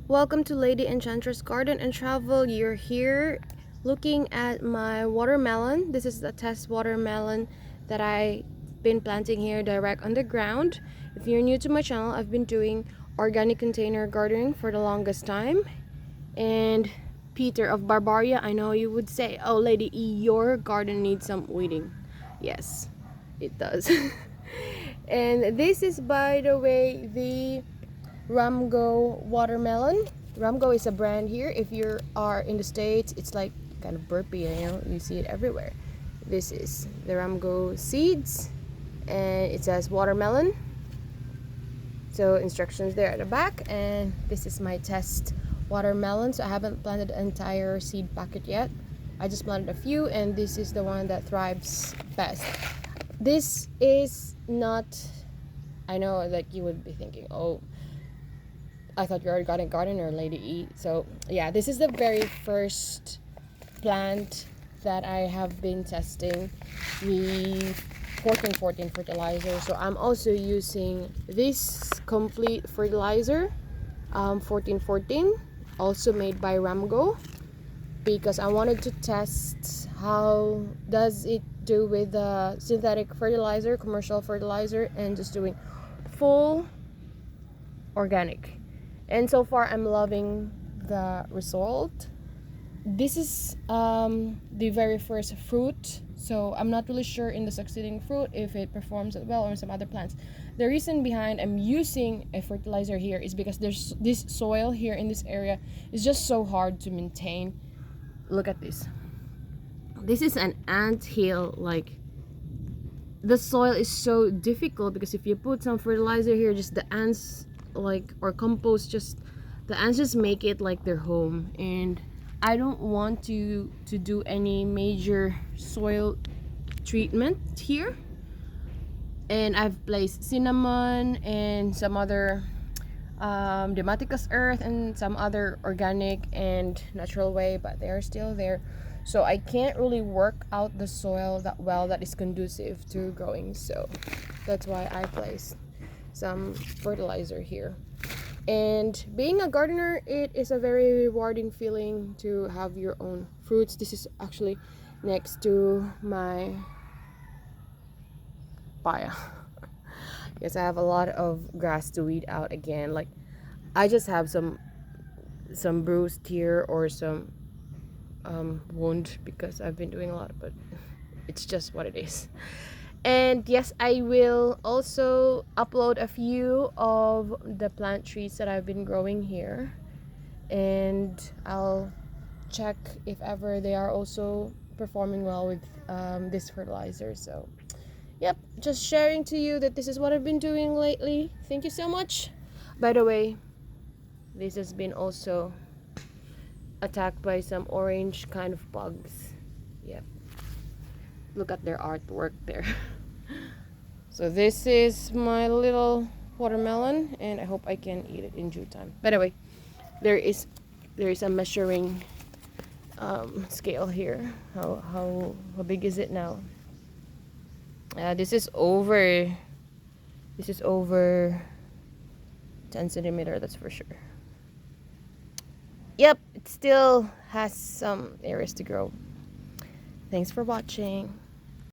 Welcome to Lady Enchantress Garden and Travel. You're here looking at my watermelon. This is the test watermelon that I've been planting here direct on the ground. If you're new to my channel, I've been doing organic container gardening for the longest time. And Peter of Barbaria, I know you would say, oh Lady E, your garden needs some weeding. Yes, it does. And this is, by the way, the Ramgo watermelon. Ramgo is a brand here. If you are in the States, it's like kind of burpy, you see it everywhere. This is the Ramgo seeds, and it says watermelon. So instructions there at the back, and this is my test watermelon. So I haven't planted an entire seed packet yet. I just planted a few, and this is the one that thrives best. This is not, I know like you would be thinking, oh, I thought you were a gardener, Lady E. So yeah, this is the very first plant that I have been testing the 14-14 fertilizer. So I'm also using this complete fertilizer, 14-14, also made by Ramgo, because I wanted to test how does it do with the synthetic fertilizer, commercial fertilizer, and just doing full organic. And so far I'm loving the result. This is the very first fruit, so I'm not really sure in the succeeding fruit if it performs as well or some other plants. The reason behind I'm using a fertilizer here is because there's this soil here in this area is just so hard to maintain. Look at this. This is an ant hill. Like, the soil is so difficult because if you put some fertilizer here, just the ants, like, or compost, just the ants just make it like their home. And I don't want to do any major soil treatment here. And I've placed cinnamon and some other Dematicus earth and some other organic and natural way, but they are still there. So I can't really work out the soil that well that is conducive to growing. So that's why I placed some fertilizer here. And being a gardener, it is a very rewarding feeling to have your own fruits. This is actually next to my papaya. Yes, I have a lot of grass to weed out again. Like, I just have some bruised here or some wound because I've been doing a lot, but it's just what it is. And yes, I will also upload a few of the plant trees that I've been growing here, and I'll check if ever they are also performing well with this fertilizer. So yep, just sharing to you that this is what I've been doing lately. Thank you so much. By the way, this has been also attacked by some orange kind of bugs. Yep, look at their artwork there. So this is my little watermelon, and I hope I can eat it in due time. By the way, there is a measuring scale here. How big is it now? This is over 10 centimeter, that's for sure. Yep, it still has some areas to grow. Thanks for watching.